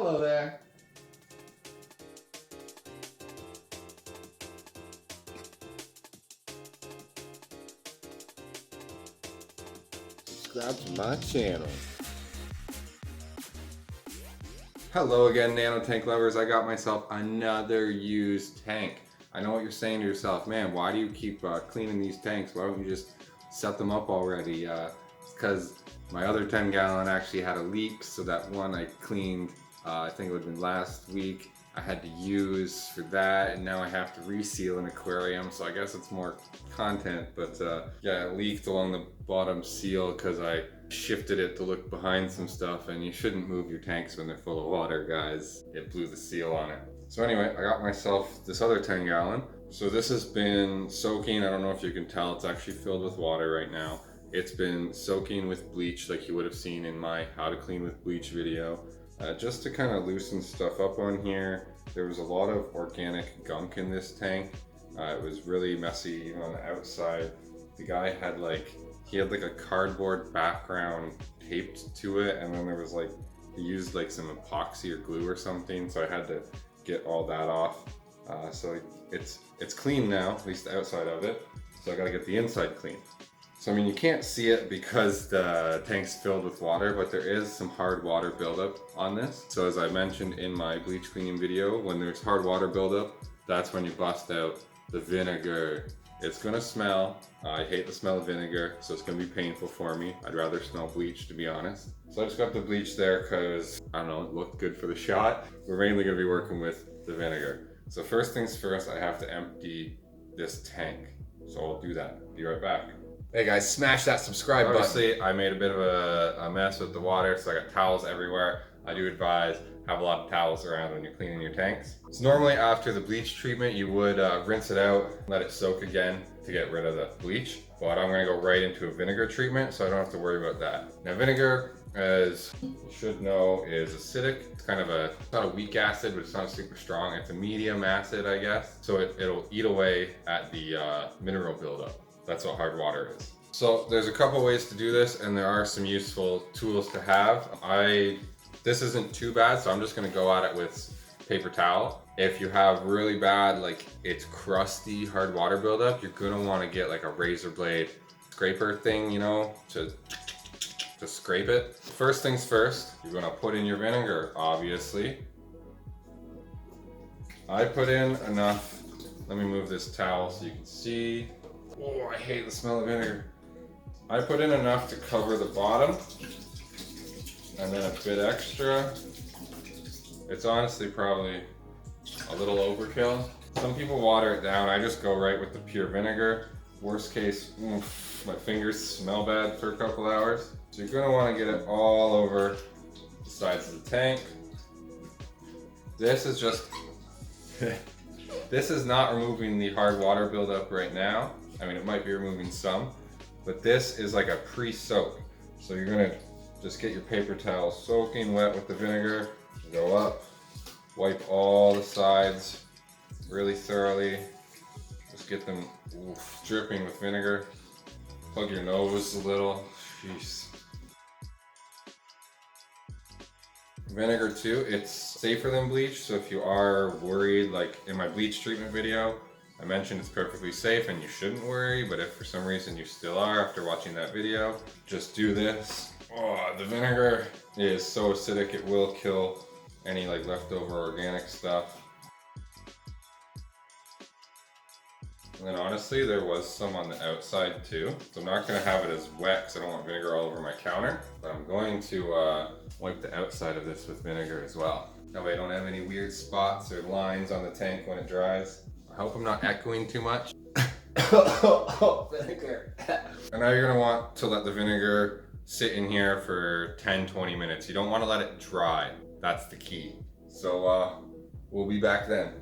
Hello there. Subscribe to my channel. Hello again, nano tank lovers. I got myself another used tank. I know what you're saying to yourself, man, why do you keep cleaning these tanks? Why don't you just set them up already? It's because my other 10 gallon actually had a leak, so that one I cleaned, I think it would have been last week. I had to use for that, and now I have to reseal an aquarium, so I guess it's more content, but yeah, it leaked along the bottom seal because I shifted it to look behind some stuff, and you shouldn't move your tanks when they're full of water, guys. It blew the seal on it. So anyway, I got myself this other 10 gallon. So this has been soaking, I don't know if you can tell, it's actually filled with water right now. It's been soaking with bleach like you would have seen in my how to clean with bleach video. Just to kind of loosen stuff up on here. There was a lot of organic gunk in this tank. It was really messy even on the outside. The guy had he had a cardboard background taped to it, and then there was he used some epoxy or glue or something, so I had to get all that off. So it's clean now, at least the outside of it. So I gotta get the inside clean. So I mean, you can't see it because the tank's filled with water, but there is some hard water buildup on this. So as I mentioned in my bleach cleaning video, when there's hard water buildup, that's when you bust out the vinegar. It's gonna smell. I hate the smell of vinegar, so it's gonna be painful for me. I'd rather smell bleach, to be honest. So I just got the bleach there because, I don't know, it looked good for the shot. We're mainly gonna be working with the vinegar. So first things first, I have to empty this tank. So I'll do that. Be right back. Hey guys, smash that subscribe button. Obviously, I made a bit of a mess with the water, so I got towels everywhere. I do advise have a lot of towels around when you're cleaning your tanks. So normally after the bleach treatment, you would rinse it out, let it soak again to get rid of the bleach. But I'm gonna go right into a vinegar treatment, so I don't have to worry about that. Now vinegar, as you should know, is acidic. It's kind of it's not a weak acid, but it's not super strong. It's a medium acid, I guess. So it'll eat away at the mineral buildup. That's what hard water is. So there's a couple ways to do this, and there are some useful tools to have. This isn't too bad, so I'm just gonna go at it with paper towel. If you have really bad, it's crusty hard water buildup, you're gonna wanna get a razor blade scraper thing, you know, to scrape it. First things first, you're gonna put in your vinegar, obviously. I put in enough. Let me move this towel so you can see. Oh, I hate the smell of vinegar. I put in enough to cover the bottom, and then a bit extra. It's honestly probably a little overkill. Some people water it down. I just go right with the pure vinegar. Worst case, my fingers smell bad for a couple hours. So you're gonna wanna get it all over the sides of the tank. This is just, this is not removing the hard water buildup right now. I mean, it might be removing some, but this is like a pre-soak. So you're gonna just get your paper towel soaking wet with the vinegar, go up, wipe all the sides really thoroughly. Just get them dripping with vinegar. Plug your nose a little, jeez. Vinegar too, it's safer than bleach, so if you are worried, like in my bleach treatment video, I mentioned it's perfectly safe and you shouldn't worry, but if for some reason you still are after watching that video, just do this. Oh, the vinegar is so acidic it will kill any leftover organic stuff. And then honestly, there was some on the outside too. So I'm not gonna have it as wet because I don't want vinegar all over my counter, but I'm going to wipe the outside of this with vinegar as well. That way I don't have any weird spots or lines on the tank when it dries. I hope I'm not echoing too much. Vinegar. And now you're gonna want to let the vinegar sit in here for 10-20 minutes. You don't wanna let it dry. That's the key. So we'll be back then.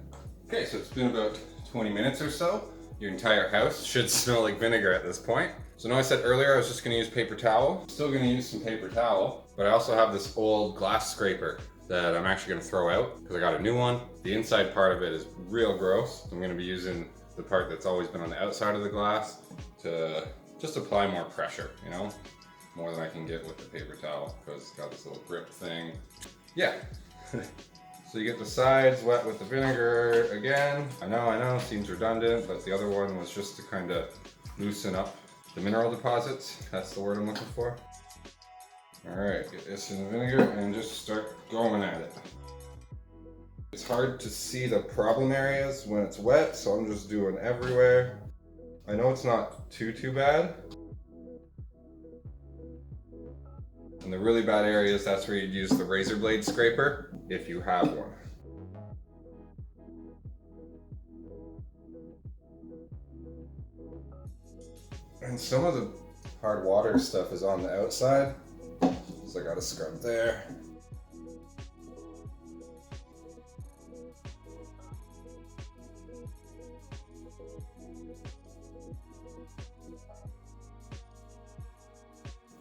Okay, so it's been about 20 minutes or so. Your entire house should smell like vinegar at this point. So now I said earlier I was just gonna use paper towel. Still gonna use some paper towel, but I also have this old glass scraper that I'm actually gonna throw out because I got a new one. The inside part of it is real gross. I'm gonna be using the part that's always been on the outside of the glass to just apply more pressure, you know? More than I can get with the paper towel because it's got this little grip thing. Yeah, So you get the sides wet with the vinegar again. I know, seems redundant, but the other one was just to kind of loosen up the mineral deposits. That's the word I'm looking for. All right, get this in the vinegar and just start going at it. It's hard to see the problem areas when it's wet, so I'm just doing everywhere. I know it's not too bad. And the really bad areas, that's where you'd use the razor blade scraper, if you have one. And some of the hard water stuff is on the outside, so I gotta scrub there.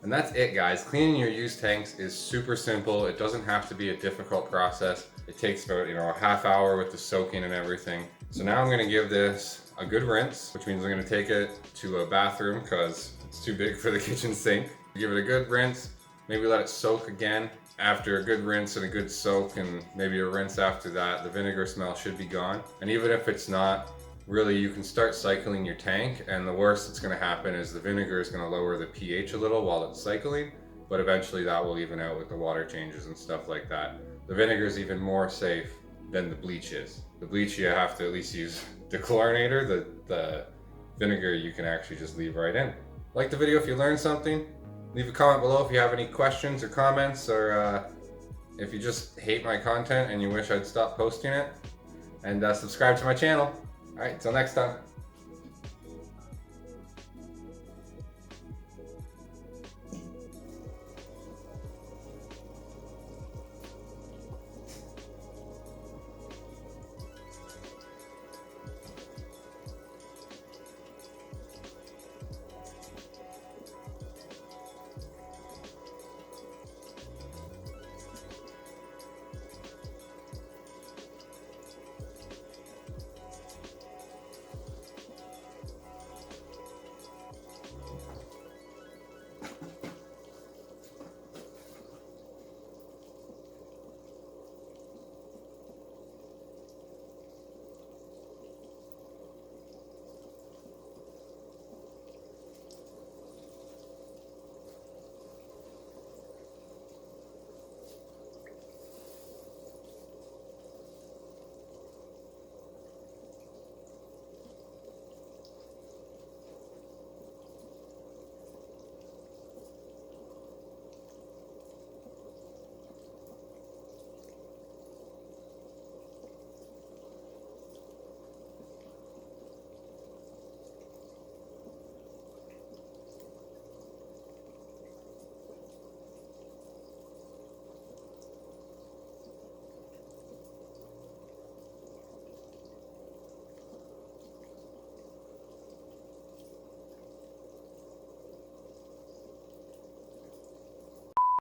And that's it, guys. Cleaning your used tanks is super simple. It doesn't have to be a difficult process. It takes about, a half hour with the soaking and everything. So now I'm gonna give this a good rinse, which means I'm gonna take it to a bathroom because it's too big for the kitchen sink. Give it a good rinse, maybe let it soak again. After a good rinse and a good soak and maybe a rinse after that, the vinegar smell should be gone. And even if it's not, really, you can start cycling your tank, and the worst that's going to happen is the vinegar is going to lower the pH a little while it's cycling, but eventually that will even out with the water changes and stuff like that. The vinegar is even more safe than the bleach is. The bleach, you have to at least use the chlorinator. The vinegar you can actually just leave right in. Like the video if you learned something. Leave a comment below if you have any questions or comments, or if you just hate my content and you wish I'd stop posting it. And subscribe to my channel. Alright, till next time.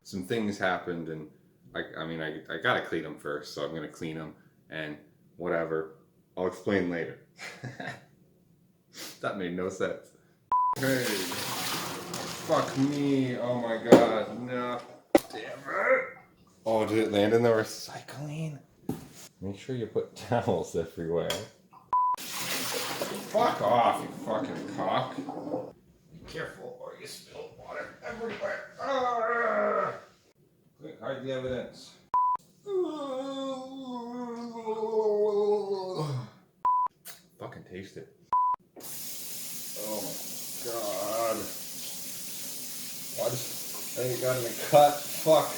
Some things happened, and I gotta clean them first, so I'm gonna clean them and whatever. I'll explain later. That made no sense. Hey, fuck me. Oh my god, no. Damn it. Oh, did it land in the recycling? Make sure you put towels everywhere. Fuck off, you fucking cock. Be careful or you spill water everywhere. Quick, hide the evidence. Fucking taste it. Oh my god. Why just I got in a cut? Fuck.